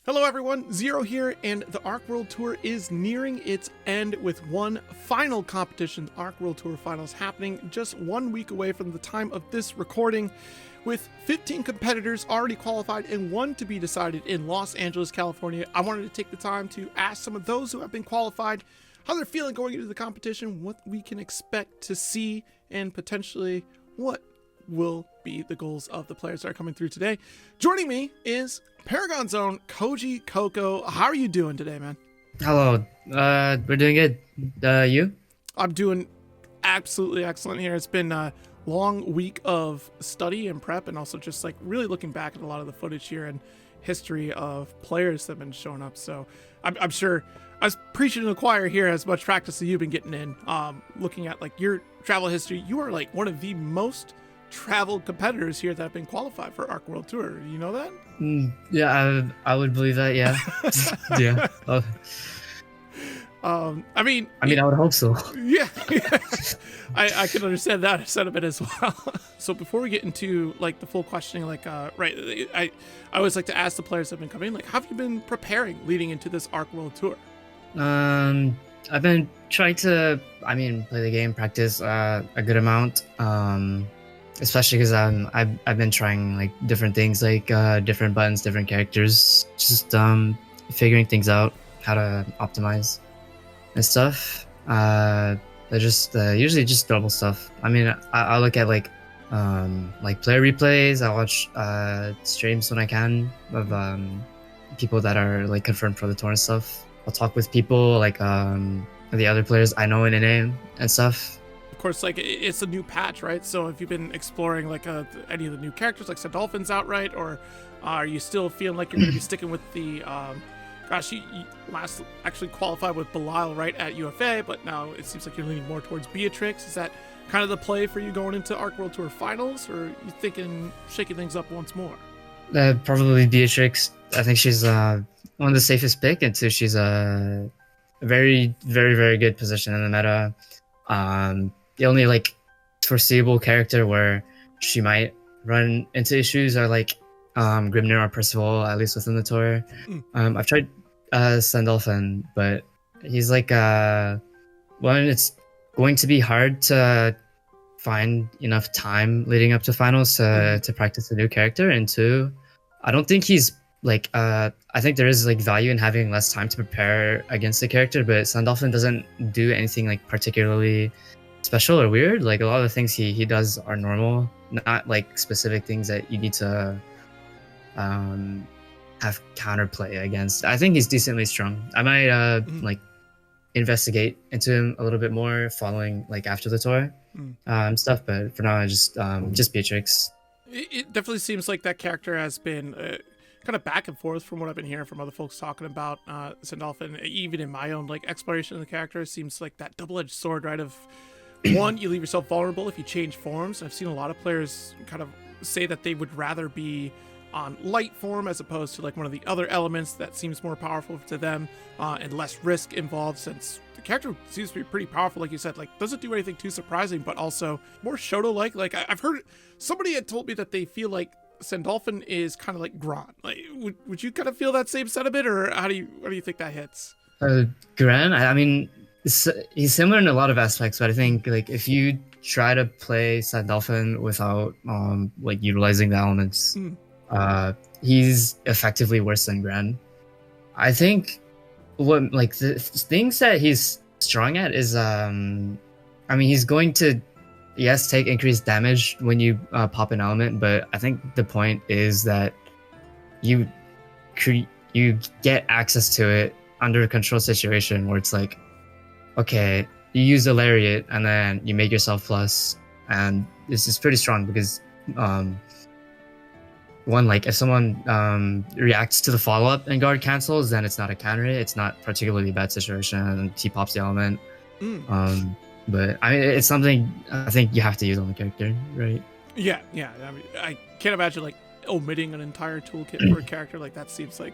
Hello everyone, Zero here, and the Arc World Tour is nearing its end with one final competition, the Arc World Tour Finals, happening just 1 week away from the time of this recording, with 15 competitors already qualified and one to be decided in Los Angeles, California. I wanted to take the time to ask some of those who have been qualified how they're feeling going into the competition, what we can expect to see, and potentially what will be the goals of the players that are coming through today. Joining me is Paragon's own Kojicoco. How are you doing today, man? Hello. We're doing good. You? I'm doing absolutely excellent here. It's been a long week of study and prep, and also just like really looking back at a lot of the footage here and history of players that have been showing up. So I'm sure I was preaching to the choir here as much practice that you've been getting in. Looking at like your travel history, you are like one of the most traveled competitors here that have been qualified for Arc World Tour. You know that? Yeah, I would believe that. Yeah. Yeah. I mean, I would hope so. Yeah. I can understand that sentiment as well. So before we get into like the full questioning, like right, I always like to ask the players that have been coming in, like, how have you been preparing leading into this Arc World Tour? I've been trying to, play the game, practice a good amount. Especially because I've been trying like different things, like different buttons, different characters, just figuring things out, how to optimize and stuff. They're just usually just double stuff. I look at like player replays. I watch streams when I can of people that are like confirmed for the tour and stuff. I'll talk with people like the other players I know in a name and stuff. Of course, like it's a new patch, right? So have you been exploring like any of the new characters, like Sandolphin's outright, or are you still feeling like you're going to be sticking with the you last actually qualified with Belial right at UFA, but now it seems like you're leaning more towards Beatrix. Is that kind of the play for you going into Arc World Tour Finals, or are you thinking shaking things up once more? Probably Beatrix. I think she's one of the safest pick, and two, she's a very, very, very good position in the meta. The only like foreseeable character where she might run into issues are like Grimnir or Percival, at least within the tour. I've tried Sandolphin, but he's like one, it's going to be hard to find enough time leading up to finals to practice a new character, and two, I don't think he's like I think there is like value in having less time to prepare against the character, but Sandolphin doesn't do anything like particularly special or weird. Like a lot of the things he does are normal, not like specific things that you need to have counterplay against. I think he's decently strong. I might like investigate into him a little bit more following like after the tour stuff, but for now I just Beatrix. It definitely seems like that character has been kind of back and forth from what I've been hearing from other folks talking about Sandolphin. Even in my own like exploration of the character, it seems like that double-edged sword, right? Of one, you leave yourself vulnerable if you change forms. I've seen a lot of players kind of say that they would rather be on light form as opposed to like one of the other elements that seems more powerful to them and less risk involved, since the character seems to be pretty powerful, like you said. Like, doesn't do anything too surprising, but also more Shoto-like. Like I've heard somebody had told me that they feel like Sandolphin is kind of like Gran. Like, would you kind of feel that same sentiment, or how do you think that hits? Gran, he's similar in a lot of aspects, but I think like if you try to play Sandolphin without like utilizing the elements, he's effectively worse than Gran. I think what like the things that he's strong at is he's going to take increased damage when you pop an element, but I think the point is that you get access to it under a control situation where it's like, okay, you use the lariat and then you make yourself plus, and this is pretty strong because one, like if someone reacts to the follow-up and guard cancels, then it's not a counter hit. It's not particularly bad situation, and he pops the element. But it's something I think you have to use on the character, right? Yeah. I can't imagine like omitting an entire toolkit for a character like that. Seems like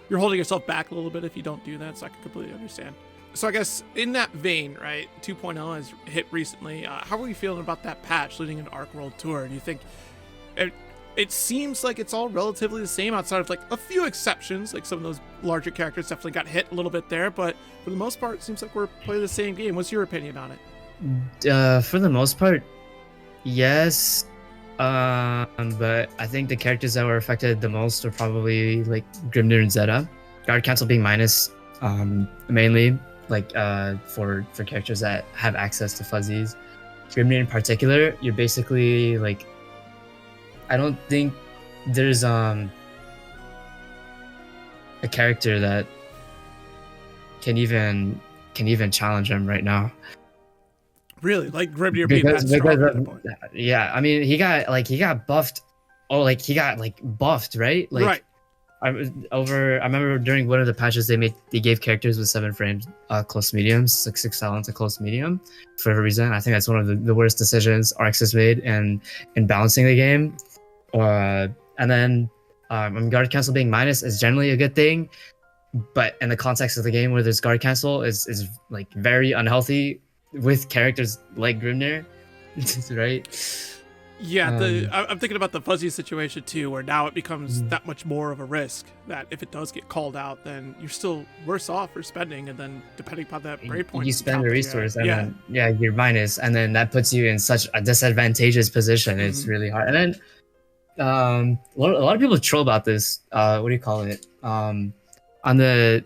you're holding yourself back a little bit if you don't do that, so I can completely understand. So I guess in that vein, right, 2.0 has hit recently. How are you feeling about that patch leading into Arc World Tour? Do you think it seems like it's all relatively the same outside of like a few exceptions. Like some of those larger characters definitely got hit a little bit there, but for the most part, it seems like we're playing the same game. What's your opinion on it? For the most part, yes. But I think the characters that were affected the most are probably like Grimnir and Zeta. Guard cancel being minus, mainly like for characters that have access to fuzzies. Grimnir in particular, you're basically like, I don't think there's a character that can even challenge him right now. Really, like Grimnir being that strong at that point. Yeah, I mean he got buffed. Oh, like he got like buffed, right? Like, right. I remember during one of the patches they gave characters with 7 frames close mediums, 6 silence to close medium for a reason. I think that's one of the worst decisions RX has made in balancing the game. And then guard cancel being minus is generally a good thing, but in the context of the game where there's guard cancel is like very unhealthy with characters like Grimnir, right? Yeah, I'm thinking about the fuzzy situation too, where now it becomes that much more of a risk that if it does get called out, then you're still worse off for spending, and then depending upon that break point, you spend a resource, and then you're minus, and then that puts you in such a disadvantageous position. It's really hard. And then a lot of people troll about this. What do you call it? On the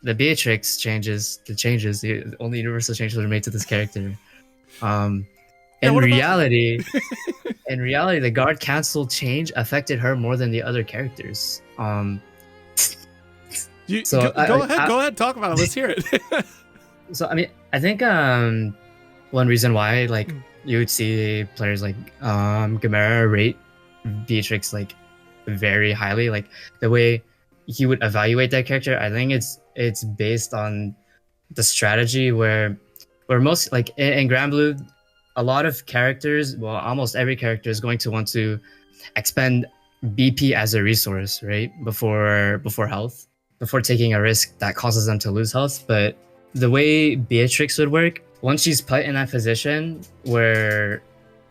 Beatrix changes, the only universal changes that are made to this character. In reality, the guard cancel change affected her more than the other characters. Go ahead, talk about it. Let's hear it. So I mean, I think one reason why like you would see players like Gamera rate Beatrix like very highly, like the way he would evaluate that character, I think it's based on the strategy where most like in Granblue, a lot of characters, well, almost every character is going to want to expend BP as a resource, right? Before health, before taking a risk that causes them to lose health. But the way Beatrix would work, once she's put in that position where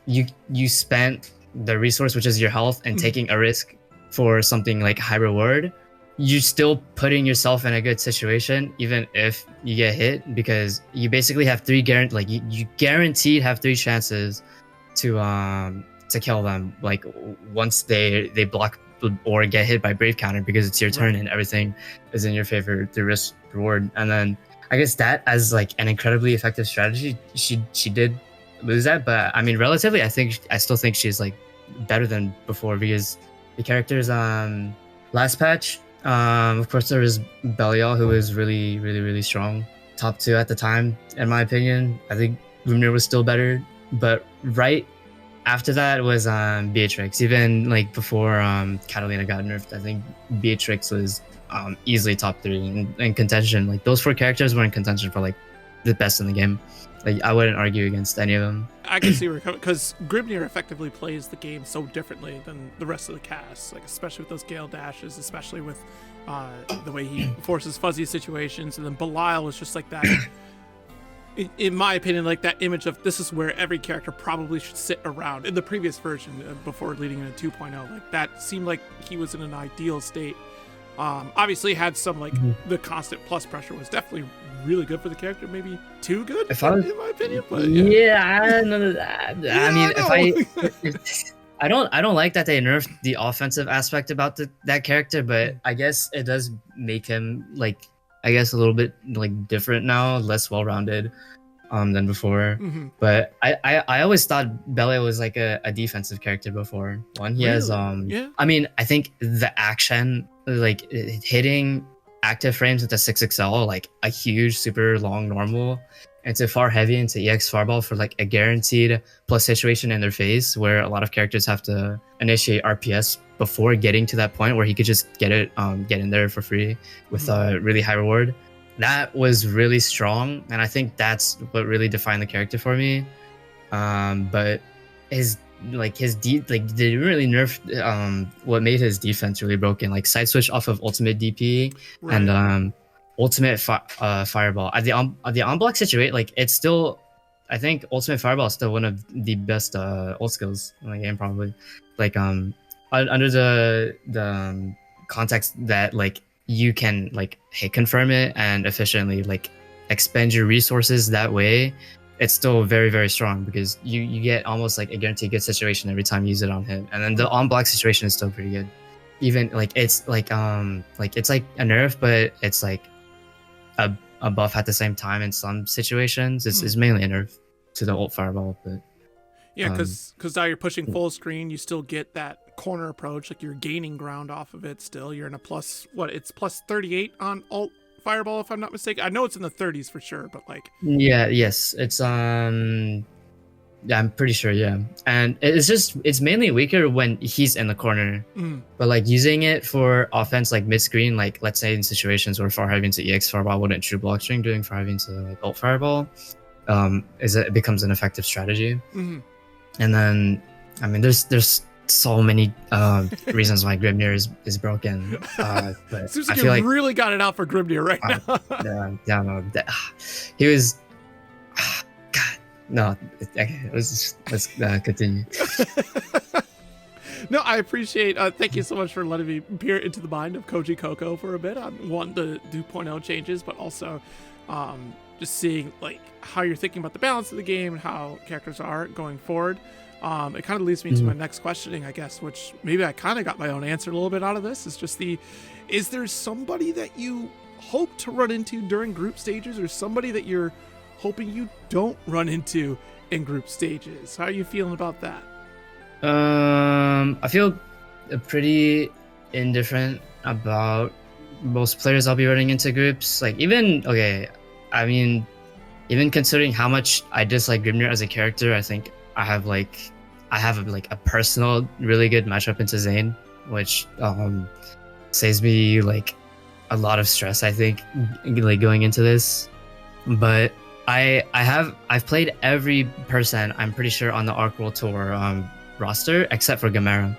you spent the resource, which is your health, and taking a risk for something like high reward, you're still putting yourself in a good situation, even if you get hit, because you basically have you guaranteed have 3 chances to kill them. Like once they block or get hit by brave counter, because it's your turn and everything is in your favor, the risk reward. And then I guess that as like an incredibly effective strategy, she did lose that, but I mean relatively, I still think she's like better than before, because the characters last patch. Of course, there was Belial, who was really, really, really strong. Top 2 at the time, in my opinion. I think Grimnir was still better, but right after that was Beatrix. Even like before Catalina got nerfed, I think Beatrix was easily top 3 in contention. Like those 4 characters were in contention for like the best in the game. Like I wouldn't argue against any of them. I can see where because Grimnir effectively plays the game so differently than the rest of the cast, like especially with those Gale dashes, especially with the way he forces fuzzy situations, and then Belial is just like that. In my opinion, like that image of this is where every character probably should sit around in the previous version before leading into 2.0. Like that seemed like he was in an ideal state. Obviously had some like the constant plus pressure was definitely really good for the character, maybe too good in my opinion. But I don't know that. I mean, I don't like that they nerfed the offensive aspect about that character, but I guess it does make him like a little bit like different now, less well-rounded than before. But I always thought Belial was like a defensive character before. He has I mean, I think the action, like hitting active frames with the 6XL, like a huge super long normal into far heavy into EX Farball for like a guaranteed plus situation in their face, where a lot of characters have to initiate RPS before getting to that point where he could just get in there for free with a really high reward. That was really strong, and I think that's what really defined the character for me. But they didn't really nerf what made his defense really broken, like side switch off of ultimate DP and ultimate fireball at the on block situation. Like it's still I think Ultimate Fireball is still one of the best ult skills in the game, probably. Like under the context that like you can like hit confirm it and efficiently like expend your resources that way, it's still very, very strong because you get almost like a guaranteed good situation every time you use it on hit. And then the on block situation is still pretty good. Even like it's like it's like a nerf, but it's like a buff at the same time in some situations. It's mainly a nerf to the ult fireball, but yeah, because now you're pushing full screen, you still get that corner approach, like you're gaining ground off of it still. You're in a it's plus 38 on ult fireball if I'm not mistaken. I know it's in the 30s for sure, but like yes, it's yeah, I'm pretty sure, yeah. And it's mainly weaker when he's in the corner. But like using it for offense like mid-screen, like let's say in situations where far heavy into EX fireball wouldn't true block string, doing far heavy into like ult fireball, it becomes an effective strategy. And then I mean there's so many reasons why Grimnir is broken. But seems like you really got it out for Grimnir right now. Yeah, no, he was. God, no. Okay, let's continue. No, I appreciate. Thank you so much for letting me peer into the mind of Kojicoco for a bit. I want the 2.0 changes, but also just seeing like how you're thinking about the balance of the game and how characters are going forward. It kind of leads me to my next questioning, I guess, which maybe I kind of got my own answer a little bit out of this. Is just is there somebody that you hope to run into during group stages, or somebody that you're hoping you don't run into in group stages? How are you feeling about that? I feel pretty indifferent about most players I'll be running into groups. Like even considering how much I dislike Grimnir as a character, I think I have a personal really good matchup into Zane, which saves me like a lot of stress, I think, like going into this. But I've played every person I'm pretty sure on the Arc World Tour roster except for Gamera.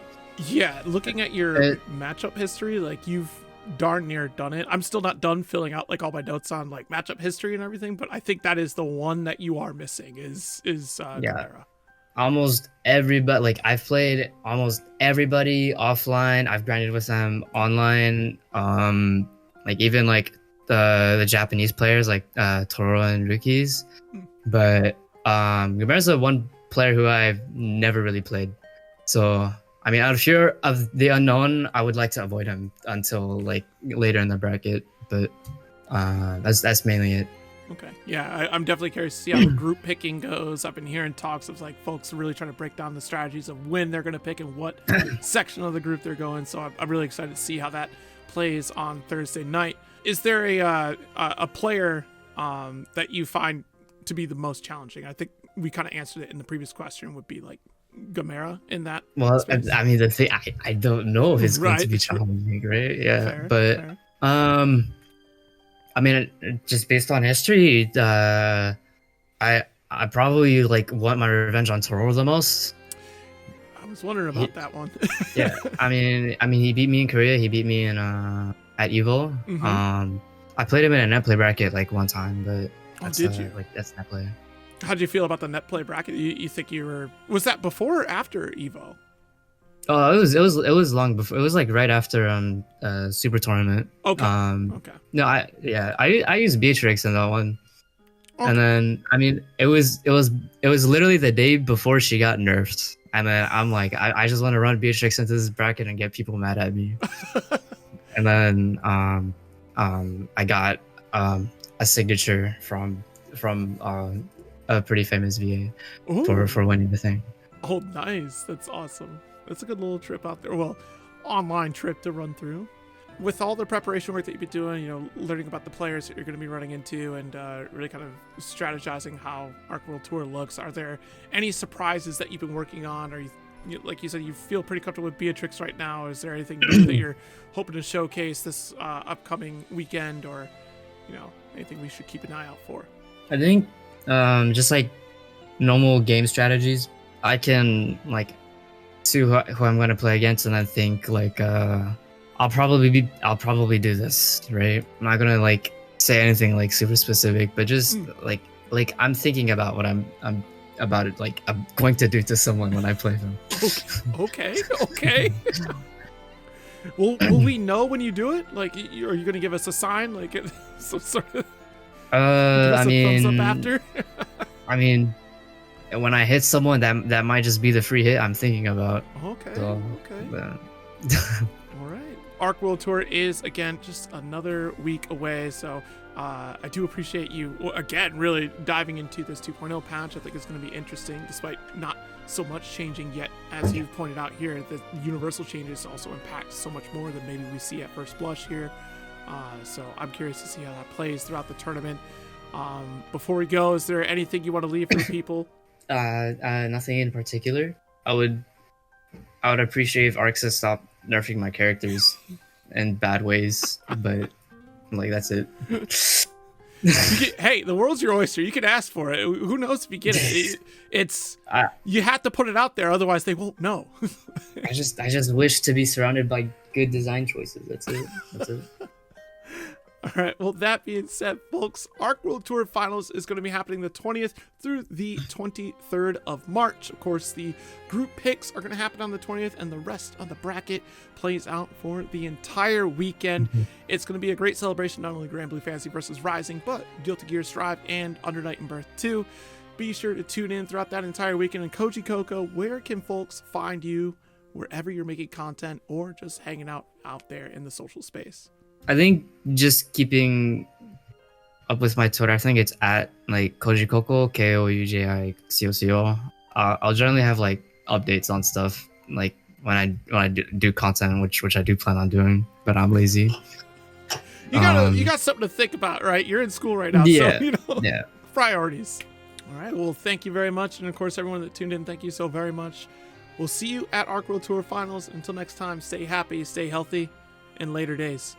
Yeah, looking at your matchup history, like you've darn near done it. I'm still not done filling out like all my notes on like matchup history and everything, but I think that is the one that you are missing is Gamera. Almost everybody, like I've played almost everybody offline. I've grinded with them online. Like even like the Japanese players like Toro and Rukis. But Gamera's the one player who I've never really played. So I mean, out of fear of the unknown, I would like to avoid him until like later in the bracket. But that's mainly it. Okay. Yeah, I'm definitely curious to see how the group picking goes. I've been hearing talks of like folks really trying to break down the strategies of when they're going to pick and what section of the group they're going. So I'm really excited to see how that plays on Thursday night. Is there a player that you find to be the most challenging? I think we kind of answered it in the previous question. Would be like Gamera in that. Well, space. I mean, the thing I don't know if it's going to be challenging, right? Yeah, fair. I mean, just based on history, I probably like want my revenge on Toro the most. I was wondering about that one. Yeah, I mean, he beat me in Korea. He beat me in at Evo. I played him in a net play bracket like one time, but did you? Like that's net play. How did you feel about the net play bracket? You think you were? Was that before or after Evo? Oh, it was long before. It was like right after Super Tournament. Okay. Okay. No, I used Beatrix in that one, and then I mean it was literally the day before she got nerfed, and then I'm like I just want to run Beatrix into this bracket and get people mad at me, and then I got a signature from a pretty famous VA for winning the thing. Oh, nice! That's awesome. That's a good little trip out there. Well, online trip to run through. With all the preparation work that you've been doing, learning about the players that you're going to be running into and really kind of strategizing how Arc World Tour looks, are there any surprises that you've been working on? Or like you said, you feel pretty comfortable with Beatrix right now. Is there anything that you're hoping to showcase this upcoming weekend, or anything we should keep an eye out for? I think just like normal game strategies, I can like see who I'm going to play against and then think like I'll probably do this, right? I'm not gonna like say anything like super specific, but just like like I'm thinking about what I'm about it. Like I'm going to do to someone when I play them. Okay. Will we know when you do it? Like, are you gonna give us a sign, like some sort of? Give us I a thumbs mean, up after. I mean, when I hit someone, that might just be the free hit I'm thinking about. Okay. So, All right. Arc World Tour is again just another week away, so I do appreciate you again really diving into this 2.0 patch. I think it's going to be interesting, despite not so much changing yet. As you've pointed out here, the universal changes also impact so much more than maybe we see at first blush here. So I'm curious to see how that plays throughout the tournament. Before we go, is there anything you want to leave for the people? Nothing in particular. I would appreciate if Arxis stopped nerfing my characters in bad ways, but like that's it. Hey, the world's your oyster. You can ask for it. Who knows if you get it? It's you have to put it out there, otherwise they won't know. I just wish to be surrounded by good design choices. That's it. All right. Well, that being said, folks, Arc World Tour Finals is going to be happening the 20th through the 23rd of March. Of course, the group picks are going to happen on the 20th, and the rest of the bracket plays out for the entire weekend. It's going to be a great celebration, not only Granblue Fantasy Versus Rising, but Guilty Gear Strive and Under Night and Birth 2. Be sure to tune in throughout that entire weekend. And Kojicoco, where can folks find you wherever you're making content or just hanging out there in the social space? I think just keeping up with my Twitter, I think it's at like Kojicoco, Koujicco. I'll generally have like updates on stuff like when I do content, which I do plan on doing, but I'm lazy. You got something to think about, right? You're in school right now, yeah, so yeah. Priorities. All right. Well, thank you very much, and of course, everyone that tuned in, thank you so very much. We'll see you at Arc World Tour Finals. Until next time, stay happy, stay healthy, in later days.